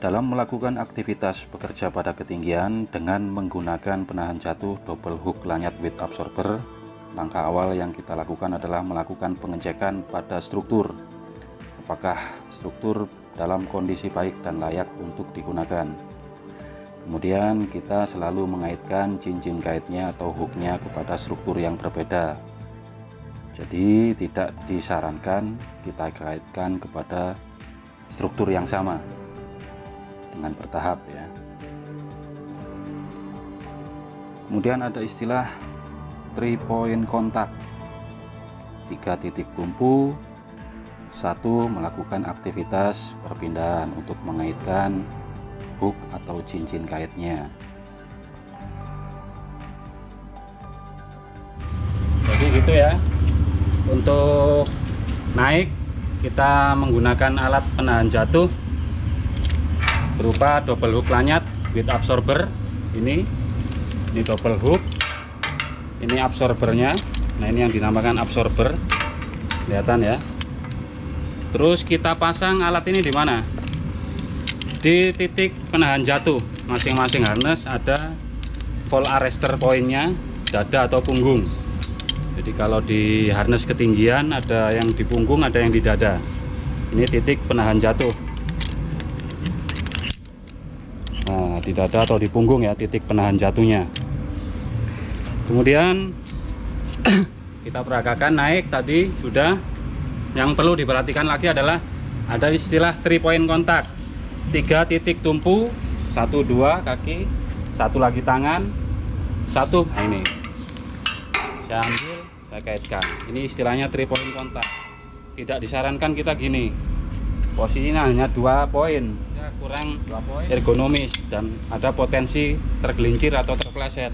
Dalam melakukan aktivitas bekerja pada ketinggian dengan menggunakan penahan jatuh double hook lanyard with absorber, langkah awal yang kita lakukan adalah melakukan pengecekan pada struktur. Apakah struktur dalam kondisi baik dan layak untuk digunakan. Kemudian kita selalu mengaitkan cincin kaitnya atau hooknya kepada struktur yang berbeda. Jadi tidak disarankan kita kaitkan kepada struktur yang sama, dengan bertahap ya. Kemudian ada istilah 3 point contact, 3 titik tumpu. 1. Melakukan aktivitas perpindahan untuk mengaitkan hook atau cincin kaitnya. Jadi gitu ya. Untuk naik kita menggunakan alat penahan jatuh berupa double hook lanyard with absorber. Ini double hook, ini absorbernya. Nah, ini yang dinamakan absorber, kelihatan ya. Terus kita pasang alat ini di mana? Di titik penahan jatuh. Masing-masing harness ada fall arrestor pointnya, dada atau punggung. Jadi kalau di harness ketinggian ada yang di punggung, ada yang di dada. Ini titik penahan jatuh. Nah, di dada atau di punggung ya, titik penahan jatuhnya. Kemudian kita peragakan naik tadi sudah. Yang perlu diperhatikan lagi adalah ada istilah 3 point contact. 3 titik tumpu, 1 2 kaki, 1 lagi tangan, 1. Nah, ini saya ambil, saya kaitkan. Ini istilahnya 3 point contact. Tidak disarankan kita gini. Posisinya hanya 2 poin. Ya, kurang 2 poin, ergonomis dan ada potensi tergelincir atau terpleset.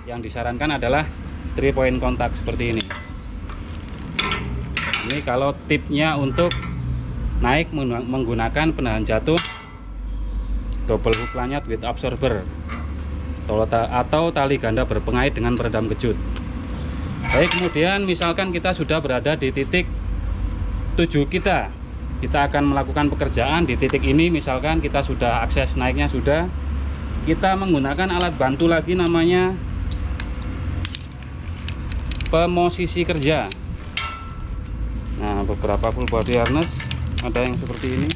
Yang disarankan adalah 3 point contact seperti ini. Ini kalau tipnya untuk naik menggunakan penahan jatuh double hook lanyard with absorber atau tali ganda berpengait dengan peredam kejut. Baik, kemudian misalkan kita sudah berada di titik tujuh kita akan melakukan pekerjaan di titik ini. Misalkan kita sudah akses naiknya sudah, kita menggunakan alat bantu lagi namanya pemosisi kerja. Nah, beberapa full body harness ada yang seperti ini,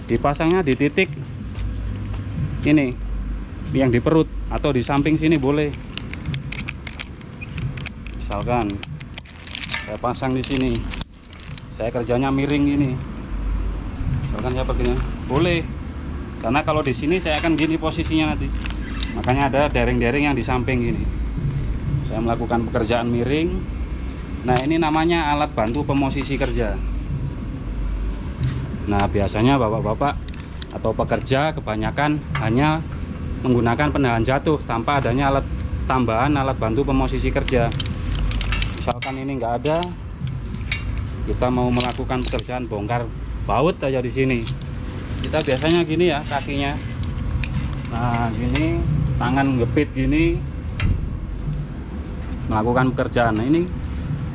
dipasangnya di titik ini yang di perut atau di samping sini boleh. Misalkan saya pasang di sini, saya kerjanya miring ini, misalkan saya begini, boleh, karena kalau di sini saya akan gini posisinya nanti, makanya ada dereng-dereng yang di samping ini. Saya melakukan pekerjaan miring. Nah, ini namanya alat bantu pemosisi kerja. Nah, biasanya bapak-bapak atau pekerja kebanyakan hanya menggunakan penahan jatuh tanpa adanya alat tambahan, alat bantu pemosisi kerja. Misalkan ini enggak ada, kita mau melakukan pekerjaan bongkar baut aja di sini. Kita biasanya gini ya kakinya. Nah, gini, tangan ngepit gini, melakukan pekerjaan. Nah, ini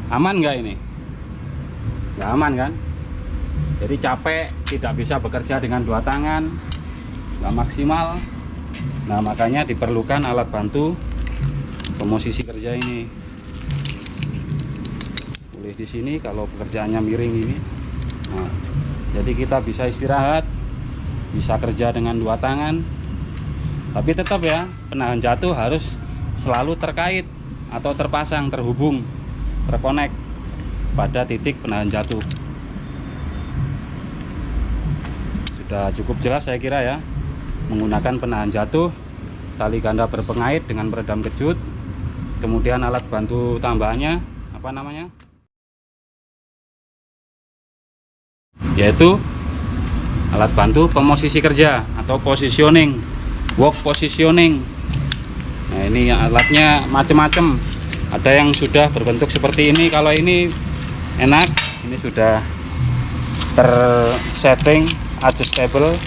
aman nggak ini? Nggak aman kan? Jadi capek, tidak bisa bekerja dengan 2 tangan, nggak maksimal. Nah, makanya diperlukan alat bantu pemosisi kerja ini. Boleh di sini kalau pekerjaannya miring ini. Nah, jadi kita bisa istirahat, bisa kerja dengan 2 tangan. Tapi tetap ya, penahan jatuh harus selalu terkait atau terpasang, terhubung, terkonek pada titik penahan jatuh. Sudah cukup jelas saya kira ya, menggunakan penahan jatuh, tali ganda berpengait dengan peredam kejut, kemudian alat bantu tambahannya apa namanya, yaitu alat bantu pemosisi kerja atau positioning, work positioning. Nah, ini alatnya macam-macam. Ada yang sudah berbentuk seperti ini. Kalau ini enak, ini sudah tersetting adjustable.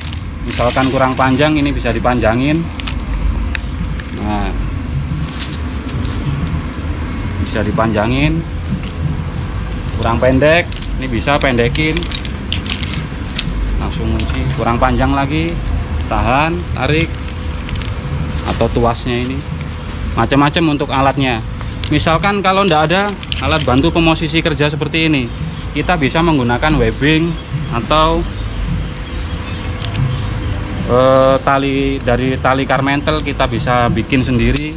Misalkan kurang panjang, ini bisa dipanjangin. Nah, bisa dipanjangin. Kurang pendek, ini bisa pendekin. Nah, langsung kunci. Kurang panjang lagi, tahan, tarik, atau tuasnya ini macam-macam untuk alatnya. Misalkan kalau tidak ada alat bantu pemosisi kerja seperti ini, kita bisa menggunakan webbing atau tali dari tali karmentel, kita bisa bikin sendiri.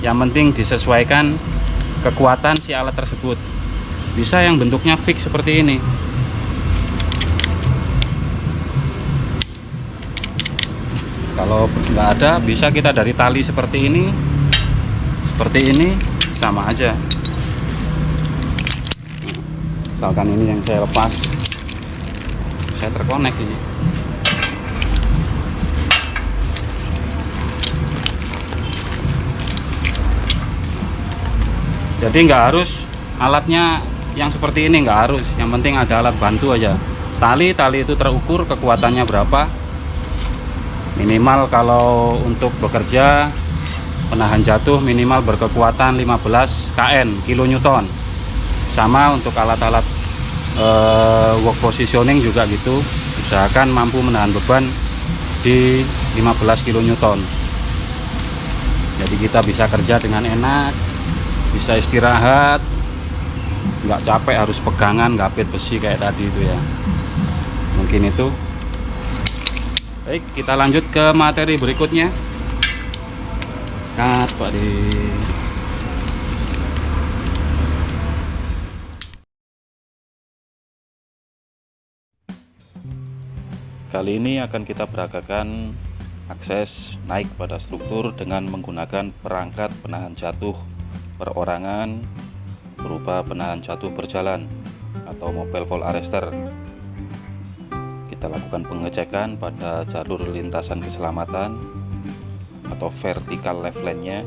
Yang penting disesuaikan kekuatan si alat tersebut. Bisa yang bentuknya fix seperti ini. Kalau nggak ada, bisa kita dari tali seperti ini, sama aja. Misalkan ini yang saya lepas, saya terkonek ini. Jadi nggak harus alatnya yang seperti ini, nggak harus. Yang penting ada alat bantu aja. Tali itu terukur kekuatannya berapa. Minimal kalau untuk bekerja penahan jatuh minimal berkekuatan 15 kN kilonewton. Sama untuk alat-alat work positioning juga gitu, usahakan mampu menahan beban di 15 kilonewton. Jadi kita bisa kerja dengan enak, bisa istirahat, nggak capek harus pegangan ngapit besi kayak tadi itu ya. Mungkin itu. Baik, kita lanjut ke materi berikutnya. Cut, Pak Di. Kali ini akan kita peragakan akses naik pada struktur dengan menggunakan perangkat penahan jatuh perorangan berupa penahan jatuh berjalan atau mobile fall arrester. Kita lakukan pengecekan pada jalur lintasan keselamatan atau vertical left line-nya.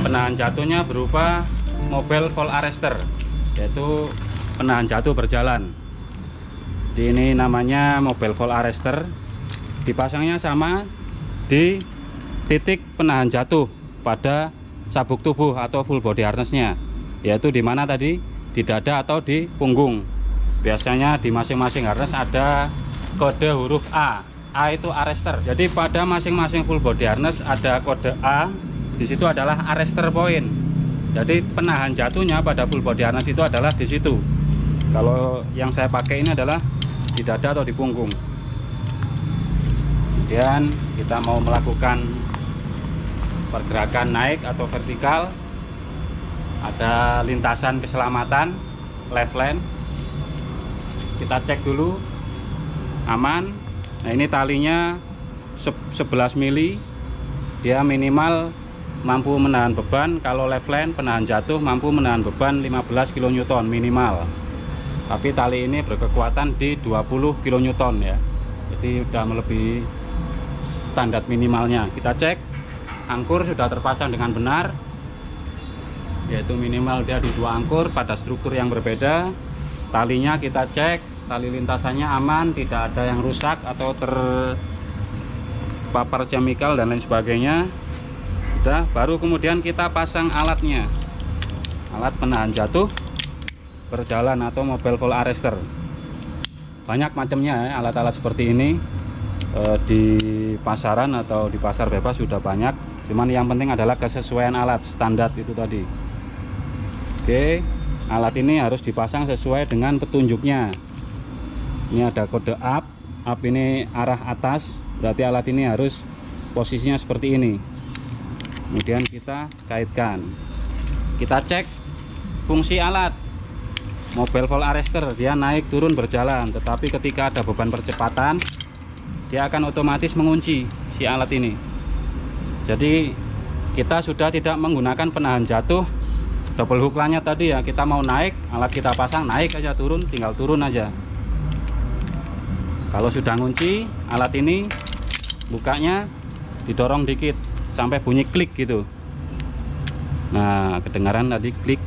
Penahan jatuhnya berupa mobile fall arrester, yaitu penahan jatuh berjalan. Ini namanya mobile fall arrester. Dipasangnya sama di titik penahan jatuh pada sabuk tubuh atau full body harnessnya, yaitu di mana tadi, di dada atau di punggung. Biasanya di masing-masing harness ada kode huruf A. A itu arrester. Jadi pada masing-masing full body harness ada kode A. Di situ adalah arrester point. Jadi penahan jatuhnya pada full body harness itu adalah di situ. Kalau yang saya pakai ini adalah di dada atau di punggung. Kemudian kita mau melakukan pergerakan naik atau vertikal. Ada lintasan keselamatan left line. Kita cek dulu aman. Nah, ini talinya 11 mili. Dia minimal mampu menahan beban. Kalau left line penahan jatuh mampu menahan beban 15 kN minimal. Tapi tali ini berkekuatan di 20 kN ya. Jadi sudah melebihi standar minimalnya. Kita cek angkur sudah terpasang dengan benar, yaitu minimal dia di 2 angkur pada struktur yang berbeda. Talinya kita cek, tali lintasannya aman, tidak ada yang rusak atau terpapar chemical dan lain sebagainya. Udah, baru kemudian kita pasang alatnya, alat penahan jatuh berjalan atau mobile fall arrester. Banyak macamnya ya, alat-alat seperti ini di pasaran atau di pasar bebas sudah banyak. Cuman yang penting adalah kesesuaian alat, standar itu tadi. Oke, alat ini harus dipasang sesuai dengan petunjuknya. Ini ada kode up ini arah atas, berarti alat ini harus posisinya seperti ini. Kemudian kita kaitkan, kita cek fungsi alat mobile fall arrester. Dia naik turun berjalan, tetapi ketika ada beban percepatan dia akan otomatis mengunci si alat ini. Jadi kita sudah tidak menggunakan penahan jatuh double hook line-nya tadi ya. Kita mau naik, alat kita pasang, naik aja, turun tinggal turun aja. Kalau sudah ngunci alat ini, bukanya didorong dikit sampai bunyi klik gitu. Nah, kedengaran tadi klik,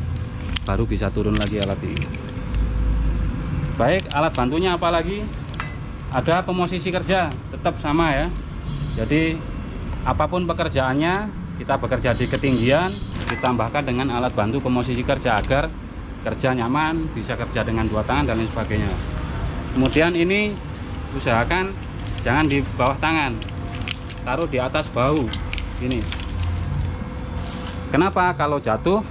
baru bisa turun lagi alat ini. Baik, alat bantunya apa lagi? Ada pemosisi kerja, tetap sama ya. Jadi apapun pekerjaannya, kita bekerja di ketinggian, ditambahkan dengan alat bantu pemosisi kerja agar kerja nyaman, bisa kerja dengan dua tangan dan lain sebagainya. Kemudian ini usahakan jangan di bawah tangan, taruh di atas bahu ini. Kenapa? Kalau jatuh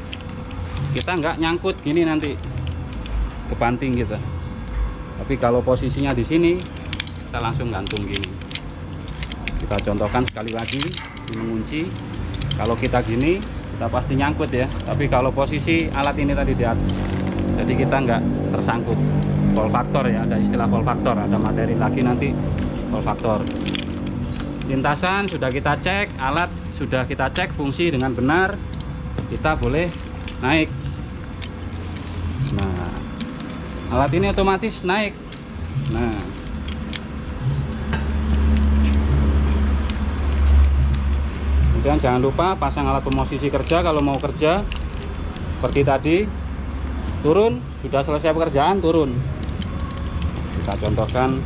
kita nggak nyangkut gini nanti ke banting kita. Tapi kalau posisinya di sini, kita langsung gantung gini. Kita contohkan sekali lagi, ini mengunci. Kalau kita gini, kita pasti nyangkut ya. Tapi kalau posisi alat ini tadi di atas, jadi kita nggak tersangkut. Fall factor ya, ada istilah fall factor, ada materi lagi nanti fall factor. Lintasan sudah kita cek, alat sudah kita cek fungsi dengan benar, kita boleh naik. Nah, alat ini otomatis naik. Nah, kemudian jangan lupa pasang alat pemosisi kerja kalau mau kerja seperti tadi. Turun, sudah selesai pekerjaan, turun. Kita contohkan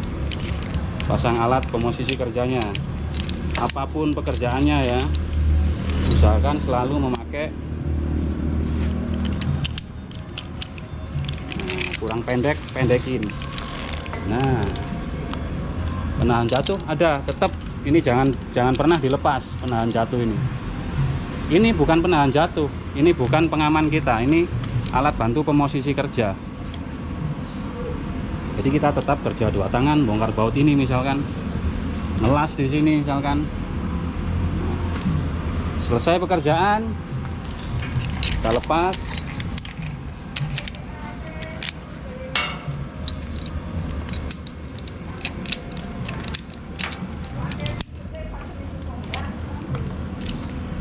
pasang alat pemosisi kerjanya. Apapun pekerjaannya ya, usahakan selalu memakai kurang pendek, pendekin. Nah, penahan jatuh ada, tetap ini jangan pernah dilepas penahan jatuh ini. Ini bukan penahan jatuh, ini bukan pengaman kita, ini alat bantu pemosisi kerja. Jadi kita tetap kerja dua tangan, bongkar baut ini misalkan, melas di sini misalkan. Selesai pekerjaan, kita lepas.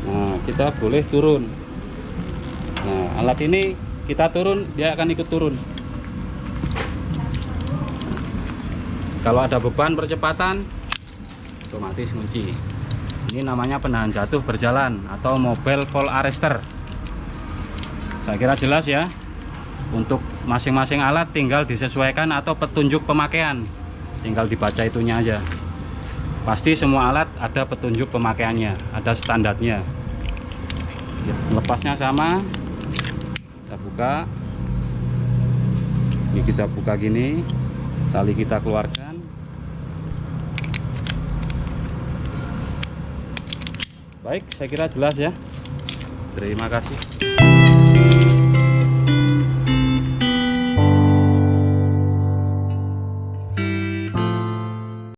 Nah, kita boleh turun. Nah, alat ini kita turun, dia akan ikut turun. Kalau ada beban percepatan, otomatis kunci. Ini namanya penahan jatuh berjalan atau mobile fall arrester. Saya kira jelas ya. Untuk masing-masing alat tinggal disesuaikan atau petunjuk pemakaian, tinggal dibaca itunya aja. Pasti semua alat ada petunjuk pemakaiannya, ada standarnya. Lepasnya sama, kita buka. Ini kita buka gini, tali kita keluarkan. Baik, saya kira jelas ya. Terima kasih.